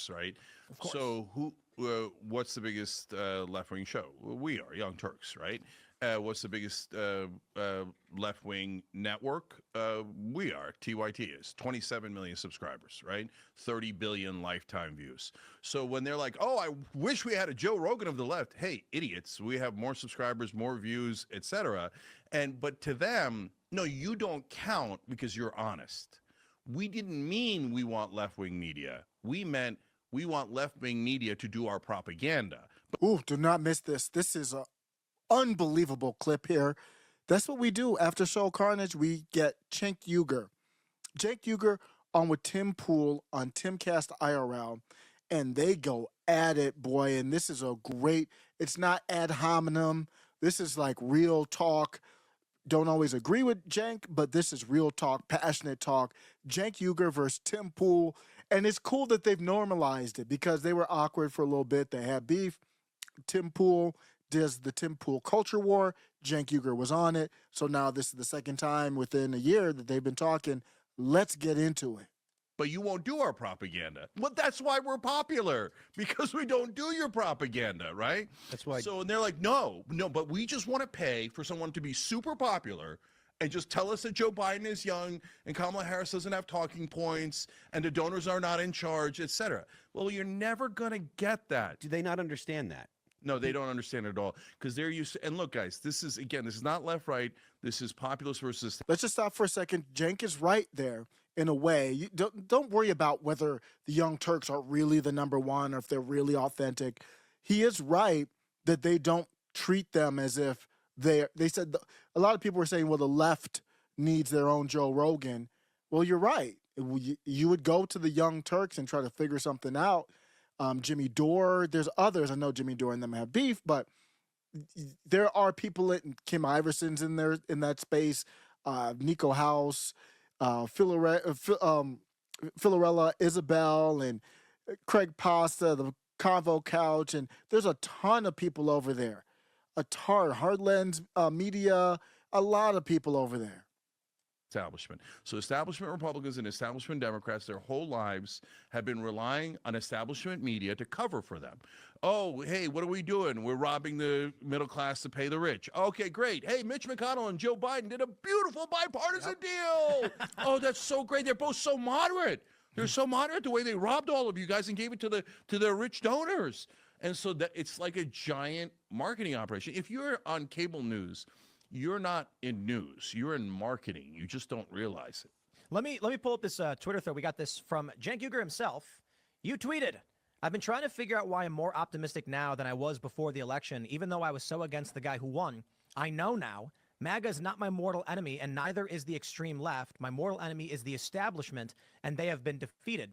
subscribers, right? Of course. So what's the biggest left-wing show? Well, we are Young Turks, right? What's the biggest left-wing network? We are. TYT is 27 million subscribers, right? 30 billion lifetime views. So when they're like, "Oh, I wish we had a Joe Rogan of the left," hey, idiots, we have more subscribers, more views, etc. But to them, no, you don't count because you're honest. We didn't mean we want left-wing media. We meant we want left-wing media to do our propaganda. Ooh, do not miss this. This is a unbelievable clip here. That's what we do after Show Carnage. We get Cenk Uygur. Cenk Uygur on with Tim Pool on Timcast IRL, and they go at it, boy. And this is a great, it's not ad hominem. This is like real talk. Don't always agree with Cenk, but this is real talk, passionate talk. Cenk Uygur versus Tim Pool. And it's cool that they've normalized it because they were awkward for a little bit. They had beef. Tim Pool does the Tim Pool culture war. Cenk Uygur was on it. So now this is the second time within a year that they've been talking. Let's get into it. But you won't do our propaganda. Well, that's why we're popular, because we don't do your propaganda, right? That's why. So, and they're like, no, but we just want to pay for someone to be super popular and just tell us that Joe Biden is young and Kamala Harris doesn't have talking points and the donors are not in charge, etc. Well, you're never going to get that. Do they not understand that? No, they don't understand it at all because they're used to, and look, guys, this is not left, right. This is populist versus. Let's just stop for a second. Cenk is right there in a way. You don't worry about whether the Young Turks are really the number one or if they're really authentic. He is right that they don't treat them as if they said, a lot of people were saying, well, the left needs their own Joe Rogan. Well, you're right. You would go to the Young Turks and try to figure something out. Jimmy Dore, there's others. I know Jimmy Dore and them have beef, but there are people, Kim Iverson's in there in that space, Nico House, Filarella Isabel, and Craig Pasta, the Convo Couch, and there's a ton of people over there. Heartlands Media, a lot of people over there. Establishment. So establishment Republicans and establishment Democrats, their whole lives have been relying on establishment media to cover for them. Oh, hey, what are we doing? We're robbing the middle class to pay the rich. Okay, great. Hey, Mitch McConnell and Joe Biden did a beautiful bipartisan deal. Oh, that's so great. They're both so moderate. They're so moderate the way they robbed all of you guys and gave it to their rich donors. And so that it's like a giant marketing operation. If you're on cable news, you're not in news. You're in marketing. You just don't realize it. Let me pull up this Twitter thread. We got this from Cenk Uygur himself. You tweeted, "I've been trying to figure out why I'm more optimistic now than I was before the election, even though I was so against the guy who won. I know now. MAGA is not my mortal enemy, and neither is the extreme left. My mortal enemy is the establishment, and they have been defeated.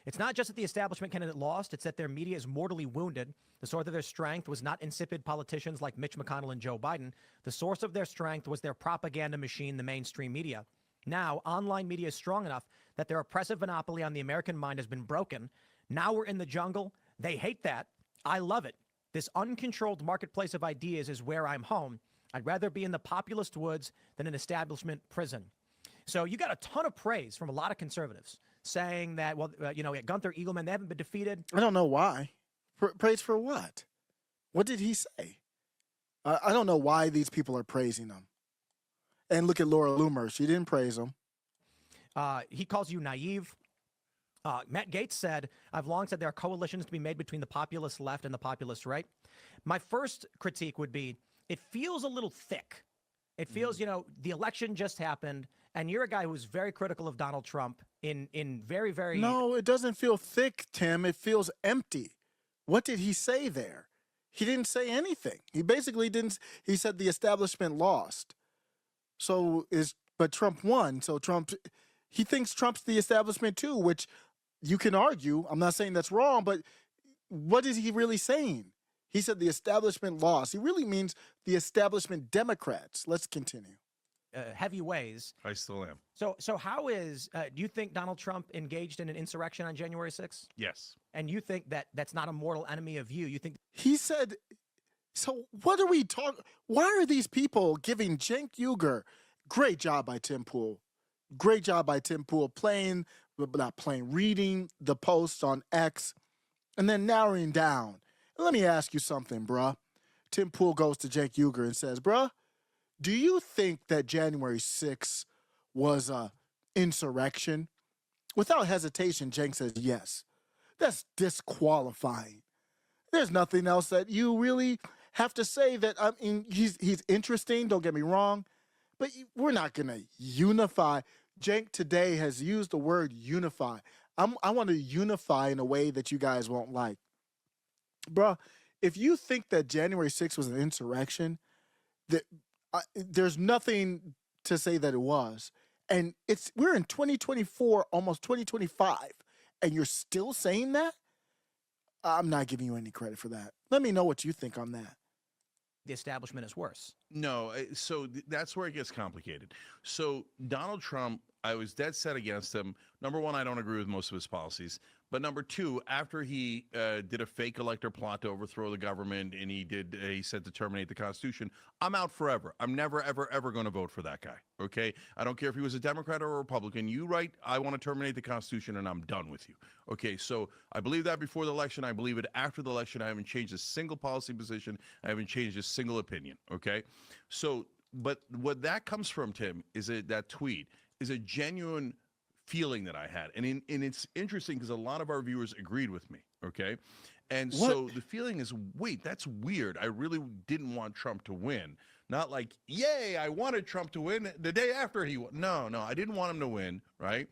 It's not just that the establishment candidate lost, it's that their media is mortally wounded. The source of their strength was not insipid politicians like Mitch McConnell and Joe Biden. The source of their strength was their propaganda machine, the mainstream media. Now, online media is strong enough that their oppressive monopoly on the American mind has been broken. Now we're in the jungle. They hate that. I love it. This uncontrolled marketplace of ideas is where I'm home. I'd rather be in the populist woods than an establishment prison." So you got a ton of praise from a lot of conservatives saying that, well, Gunther Eagleman, they haven't been defeated. I don't know why. Praise for what? What did he say? I don't know why these people are praising him. And look at Laura Loomer. She didn't praise him. He calls you naive. Matt Gaetz said, "I've long said there are coalitions to be made between the populist left and the populist right." My first critique would be, it feels a little thick. It feels, the election just happened, and you're a guy who's very critical of Donald Trump in very, very... No, it doesn't feel thick, Tim. It feels empty. What did he say there? He didn't say anything. He basically didn't. He said the establishment lost. But Trump won. So he thinks Trump's the establishment too, which you can argue. I'm not saying that's wrong, but what is he really saying? He said the establishment lost. He really means the establishment Democrats. Let's continue. Heavy ways. I still am. So how do you think Donald Trump engaged in an insurrection on January 6th? Yes. And you think that that's not a mortal enemy of you? You think he said? So what are we talking? Why are these people giving Cenk Uygur? Great job by Tim Pool. Great job by Tim Pool reading the post on X. and then narrowing down. Let me ask you something, bruh. Tim Pool goes to Cenk Uygur and says, bruh, do you think that January 6th was a insurrection? Without hesitation, Cenk says yes. That's disqualifying. There's nothing else that you really have to say. That, I mean, he's interesting, don't get me wrong, but we're not going to unify. Cenk today has used the word unify. I want to unify in a way that you guys won't like. Bruh, if you think that January 6th was an insurrection, there's nothing to say that it was. And we're in 2024, almost 2025, and you're still saying that? I'm not giving you any credit for that. Let me know what you think on that. The establishment is worse. No, so that's where it gets complicated. So Donald Trump, I was dead set against him. Number one, I don't agree with most of his policies. But number two, after he did a fake elector plot to overthrow the government, and he said to terminate the Constitution, I'm out forever. I'm never, ever, ever going to vote for that guy. Okay, I don't care if he was a Democrat or a Republican. You write, I want to terminate the Constitution, and I'm done with you. Okay, so I believe that before the election. I believe it after the election. I haven't changed a single policy position. I haven't changed a single opinion. Okay, so but what that comes from, Tim, is that tweet is a genuine feeling that I had. And it's interesting because a lot of our viewers agreed with me, okay? And so the feeling is, wait, that's weird. I really didn't want Trump to win. Not like, yay, I wanted Trump to win the day after he won. No, I didn't want him to win, right?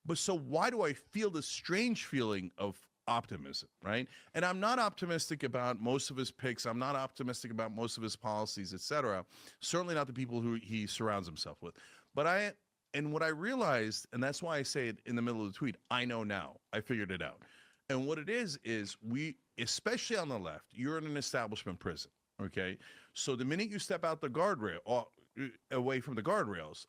But so why do I feel this strange feeling of optimism, right? And I'm not optimistic about most of his picks. I'm not optimistic about most of his policies, et cetera. Certainly not the people who he surrounds himself with. But and what I realized, and that's why I say it in the middle of the tweet, I know now. I figured it out. And what it is we, especially on the left, you're in an establishment prison, okay? So the minute you step out the guardrail, away from the guardrails,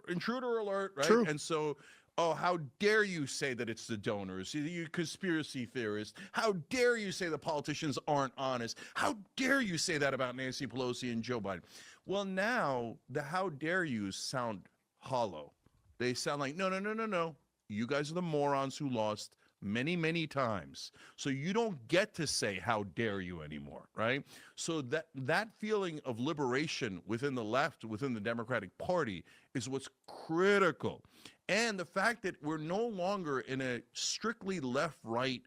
intruder alert, right? True. And so, how dare you say that it's the donors, you conspiracy theorists? How dare you say the politicians aren't honest? How dare you say that about Nancy Pelosi and Joe Biden? Well, now the how dare yous sound hollow. They sound like, no. You guys are the morons who lost many, many times. So you don't get to say how dare you anymore, right? So that feeling of liberation within the left, within the Democratic Party, is what's critical. And the fact that we're no longer in a strictly left-right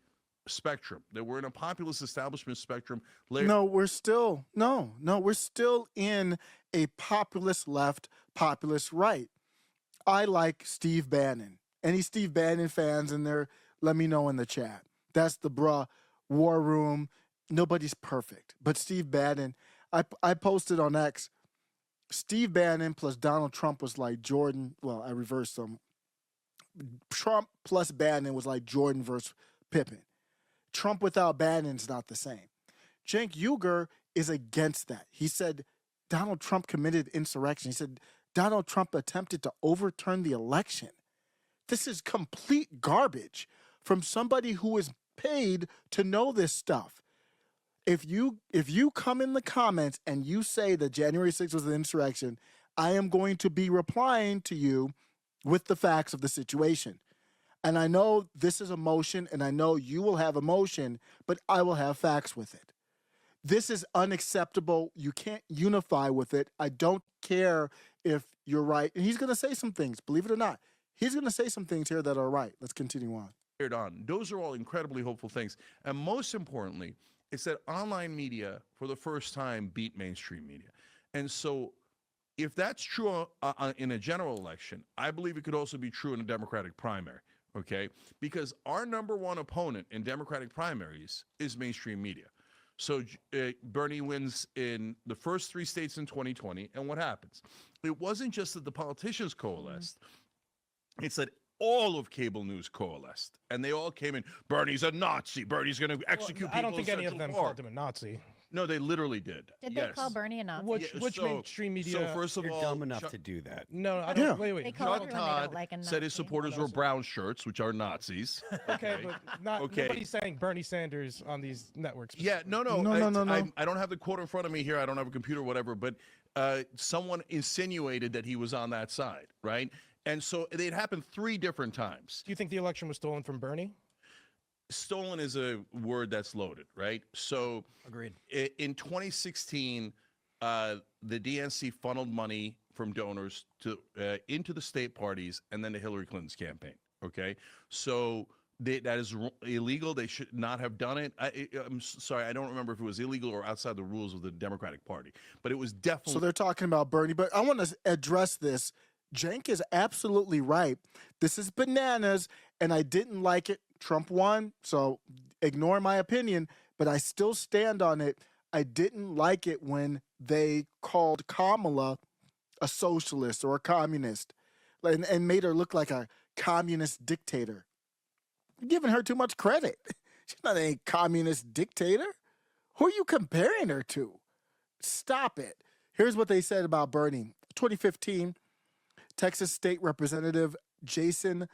spectrum, that we're in a populist establishment spectrum. We're still in a populist left, populist right. I like Steve Bannon. Any Steve Bannon fans in there, let me know in the chat. That's the bruh war room. Nobody's perfect. But Steve Bannon, I posted on X, Steve Bannon plus Donald Trump was like Jordan. Well, I reversed them. Trump plus Bannon was like Jordan versus Pippen. Trump without Bannon's not the same. Cenk Uygur is against that. He said Donald Trump committed insurrection. He said Donald Trump attempted to overturn the election. This is complete garbage from somebody who is paid to know this stuff. If you come in the comments and you say that January 6th was an insurrection, I am going to be replying to you with the facts of the situation. And I know this is emotion, and I know you will have emotion, but I will have facts with it. This is unacceptable. You can't unify with it. I don't care if you're right. And he's going to say some things, believe it or not. He's going to say some things here that are right. Let's continue on. Those are all incredibly hopeful things. And most importantly, it's that online media, for the first time, beat mainstream media. And so if that's true in a general election, I believe it could also be true in a Democratic primary. Okay, because our number one opponent in Democratic primaries is mainstream media. So Bernie wins in the first 3 states in 2020, and what happens? It wasn't just that the politicians coalesced; it's that all of cable news coalesced, and they all came in. Bernie's a Nazi. Bernie's going to execute people. I don't think in any of Central them Park. called him a Nazi. No, they literally did. Did they call Bernie a Nazi? Which mainstream media? So first of You're all, dumb enough to do that. No, I don't. Yeah. Wait. They call Chuck everyone they Todd don't like a Nazi. said his supporters were brown shirts, which are Nazis. Okay, but nobody's saying Bernie Sanders on these networks. Yeah, no. I don't have the quote in front of me here. I don't have a computer, whatever. But someone insinuated that he was on that side, right? And so it happened 3 different times. Do you think the election was stolen from Bernie? Stolen is a word that's loaded, right? So Agreed. in 2016, the DNC funneled money from donors to into the state parties and then to Hillary Clinton's campaign. Okay, so that is illegal. They should not have done it. I'm sorry, I don't remember if it was illegal or outside the rules of the Democratic Party, but it was definitely. So they're talking about Bernie, but I want to address this. Cenk is absolutely right. This is bananas, and I didn't like it. Trump won, so ignore my opinion, but I still stand on it. I didn't like it when they called Kamala a socialist or a communist and made her look like a communist dictator. You're giving her too much credit. She's not a communist dictator. Who are you comparing her to? Stop it. Here's what they said about Bernie. 2015, Texas State Representative Jason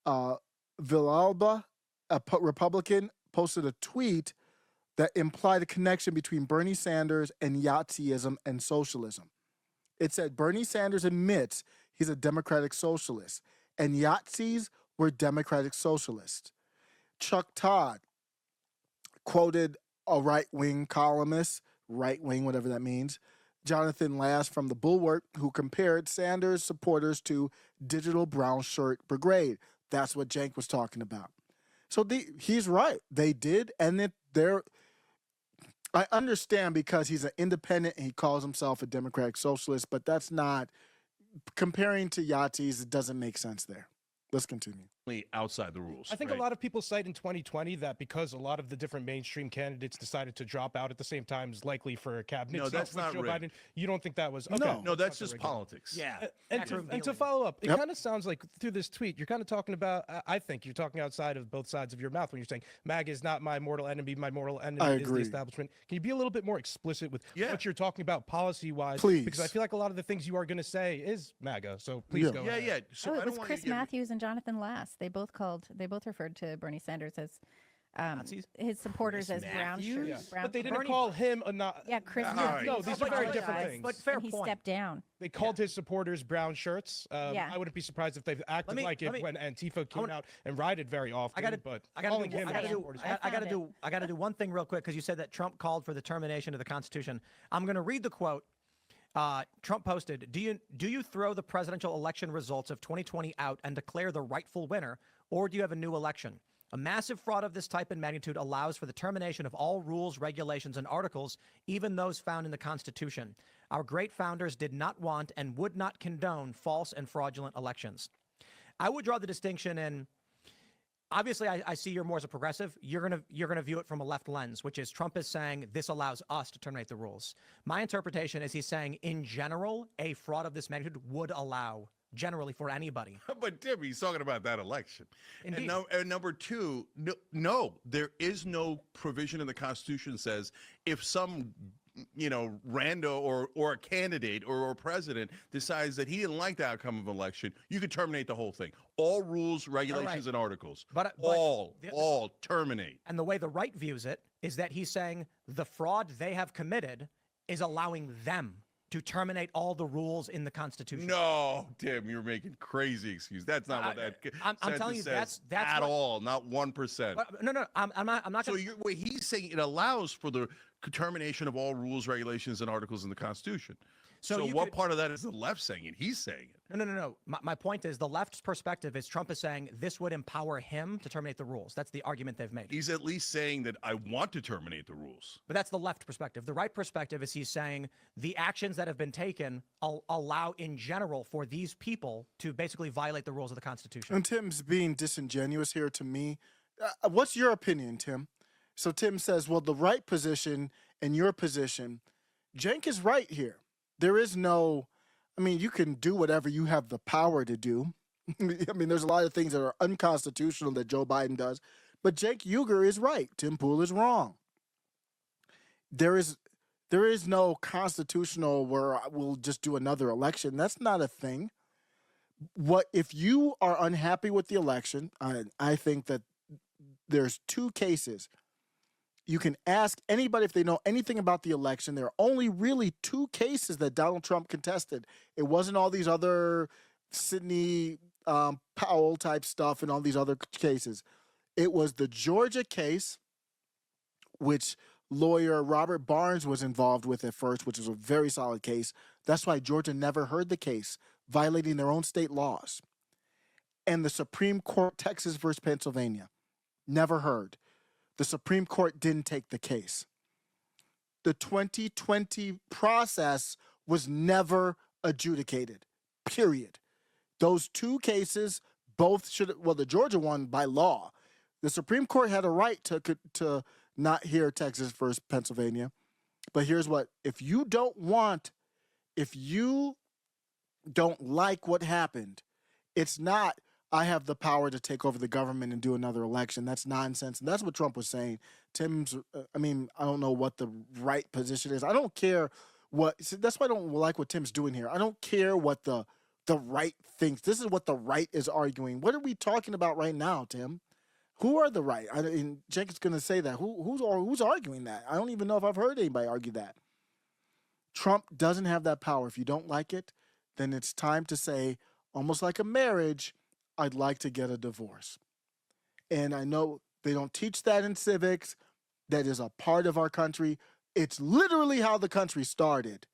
Villalba, a Republican, posted a tweet that implied a connection between Bernie Sanders and Nazism and socialism. It said Bernie Sanders admits he's a democratic socialist, and Nazis were democratic socialists. Chuck Todd quoted a right-wing columnist, right-wing, whatever that means, Jonathan Lass from the Bulwark, who compared Sanders supporters to digital brown shirt brigade. That's what Cenk was talking about. So he's right. They did, and I understand because he's an independent and he calls himself a democratic socialist, but that's not comparing to Yahtzees. It doesn't make sense there. Let's continue. Outside the rules. I think a lot of people cite in 2020 that because a lot of the different mainstream candidates decided to drop out at the same time is likely for a cabinet. No, that's not Joe rigged. Biden. You don't think that was okay? No, that's just politics. Yeah. And to follow up, it kind of sounds like through this tweet, you're kind of talking about, I think you're talking outside of both sides of your mouth when you're saying MAGA is not my mortal enemy. My mortal enemy is the establishment. Can you be a little bit more explicit with what you're talking about policy-wise? Please. Because I feel like a lot of the things you are going to say is MAGA. So please go ahead. Yeah. So Oh, I it don't was want Chris you to give- Matthews and Jonathan Lass. They both referred to Bernie Sanders as Nazis? his supporters as brown Matthews? shirts. But they didn't Bernie- call him a Yeah, Chris All Matthews. right. No, these are very different apologized, things. But fair and he point. stepped down. They called his supporters brown shirts. Yeah. I wouldn't be surprised if they've acted like it when Antifa came out and rioted very often. I calling him gotta do one thing real quick because you said that Trump called for the termination of the Constitution. I'm gonna read the quote. Trump posted, do you throw the presidential election results of 2020 out and declare the rightful winner, or do you have a new election? A massive fraud of this type and magnitude allows for the termination of all rules, regulations, and articles, even those found in the Constitution. Our great founders did not want and would not condone false and fraudulent elections. I would draw the distinction in, obviously, I see you're more as a progressive. You're gonna view it from a left lens, which is Trump is saying this allows us to terminate the rules. My interpretation is he's saying, in general, a fraud of this magnitude would allow generally for anybody. But Tim, he's talking about that election. Indeed. And number two, no, there is no provision in the Constitution that says if some rando or a candidate or president decides that he didn't like the outcome of an election, you could terminate the whole thing. All rules, regulations, and articles. But all terminate. And the way the right views it is that he's saying the fraud they have committed is allowing them to terminate all the rules in the Constitution. No, Tim, you're making crazy excuses. That's not what that I'm telling you, says that's at what, all, not 1%. No, I'm not. So he's saying it allows for the termination of all rules, regulations, and articles in the Constitution. So what part of that is the left saying it? He's saying it. No. My point is the left's perspective is Trump is saying this would empower him to terminate the rules. That's the argument they've made. He's at least saying that I want to terminate the rules. But that's the left perspective. The right perspective is he's saying the actions that have been taken allow in general for these people to basically violate the rules of the Constitution. And Tim's being disingenuous here to me. What's your opinion, Tim? So Tim says, well, the right position and your position, Cenk is right here. There is no, you can do whatever you have the power to do. There's a lot of things that are unconstitutional that Joe Biden does, but Cenk Uygur is right. Tim Pool is wrong. There is no constitutional where we'll just do another election. That's not a thing. What if you are unhappy with the election? I think that there's 2 cases. You can ask anybody if they know anything about the election. There are only really 2 cases that Donald Trump contested. It wasn't all these other Sidney Powell type stuff and all these other cases. It was the Georgia case, which lawyer Robert Barnes was involved with at first, which was a very solid case. That's why Georgia never heard the case, violating their own state laws. And the Supreme Court, Texas versus Pennsylvania, never heard. The Supreme Court didn't take the case. The 2020 process was never adjudicated, period. Those two cases both should, well, the Georgia one by law. The Supreme Court had a right to not hear Texas versus Pennsylvania. But here's what, if you don't like what happened, it's not, I have the power to take over the government and do another election. That's nonsense. And that's what Trump was saying. I don't know what the right position is. I don't care what, that's why I don't like what Tim's doing here. I don't care what the right thinks. This is what the right is arguing. What are we talking about right now, Tim? Who are the right? Cenk is going to say that. Who's arguing that? I don't even know if I've heard anybody argue that. Trump doesn't have that power. If you don't like it, then it's time to say, almost like a marriage, I'd like to get a divorce. And I know they don't teach that in civics. That is a part of our country. It's literally how the country started.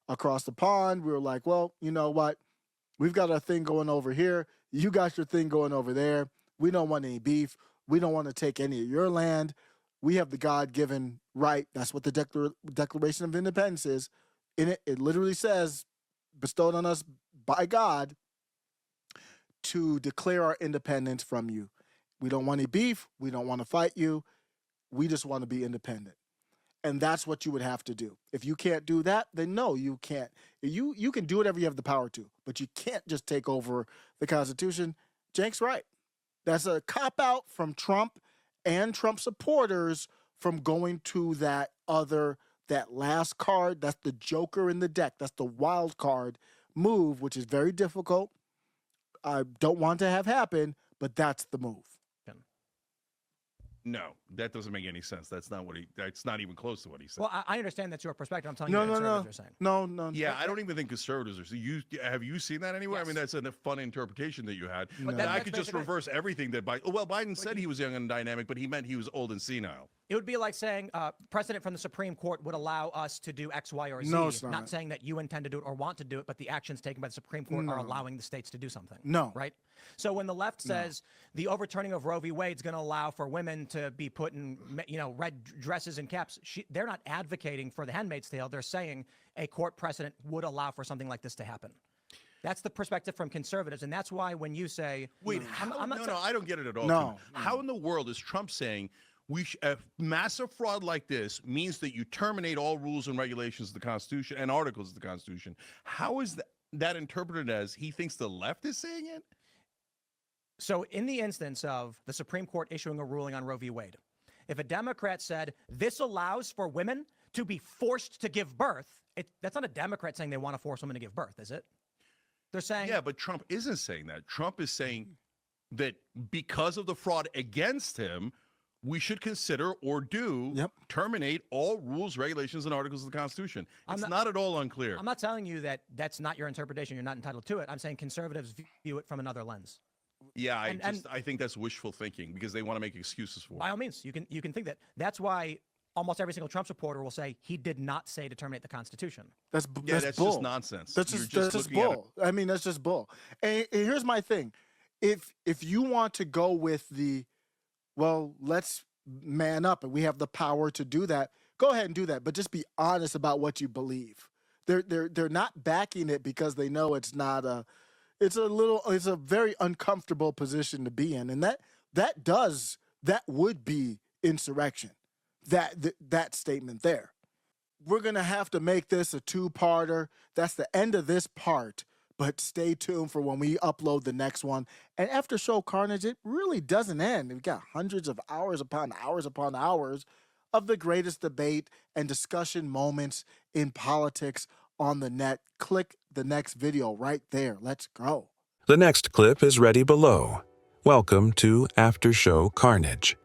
Across the pond, we were like, well, you know what? We've got our thing going over here. You got your thing going over there. We don't want any beef. We don't want to take any of your land. We have the God-given right. That's what the Declaration of Independence is. In it, it literally says, bestowed on us by God, to declare our independence from you. We don't want any beef. We don't want to fight you. We just want to be independent. And that's what you would have to do. If you can't do that, then no, you can't. You can do whatever you have the power to, but you can't just take over the Constitution. Cenk's right. That's a cop-out from Trump and Trump supporters from going to that last card. That's the joker in the deck. That's the wild card move, which is very difficult. I don't want to have happen, but that's the move. No, that doesn't make any sense. That's not even close to what he said. Well, I understand that's your perspective. I'm telling you what conservatives are saying. No. Yeah, I don't even think conservatives are. Have you seen that anywhere? Yes. I mean, that's a fun interpretation that you had. But I that's could just basically- reverse everything that Biden said he was young and dynamic, but he meant he was old and senile. It would be like saying precedent from the Supreme Court would allow us to do X, Y, or Z. No, it's not. Not saying that you intend to do it or want to do it, but the actions taken by the Supreme Court are allowing the states to do something. No. Right? So when the left says the overturning of Roe v. Wade is going to allow for women to be put in, red dresses and caps, they're not advocating for the Handmaid's Tale. They're saying a court precedent would allow for something like this to happen. That's the perspective from conservatives, and that's why when you say, wait, I don't get it at all. No. How in the world is Trump saying a massive fraud like this means that you terminate all rules and regulations of the Constitution and articles of the Constitution? How is that interpreted as he thinks the left is saying it? So in the instance of the Supreme Court issuing a ruling on Roe v. Wade, if a Democrat said this allows for women to be forced to give birth, that's not a Democrat saying they want to force women to give birth, is it? They're saying... Yeah, but Trump isn't saying that. Trump is saying that because of the fraud against him, we should consider or terminate all rules, regulations, and articles of the Constitution. It's not at all unclear. I'm not telling you that that's not your interpretation. You're not entitled to it. I'm saying conservatives view it from another lens. Yeah, I think that's wishful thinking because they want to make excuses for it. By all means, you can think that. That's why almost every single Trump supporter will say he did not say to terminate the Constitution. That's bull. Just nonsense. That's just bull. I mean, that's just bull. And here's my thing: if you want to go with let's man up and we have the power to do that, go ahead and do that. But just be honest about what you believe. They're not backing it because they know it's not a. It's a very uncomfortable position to be in, and that would be insurrection. That statement there. We're gonna have to make this a two-parter. That's the end of this part, but stay tuned for when we upload the next one. And after Show Carnage, it really doesn't end. We've got hundreds of hours upon hours upon hours of the greatest debate and discussion moments in politics on the net. Click the next video right there. Let's go. The next clip is ready below. Welcome to After Show Carnage.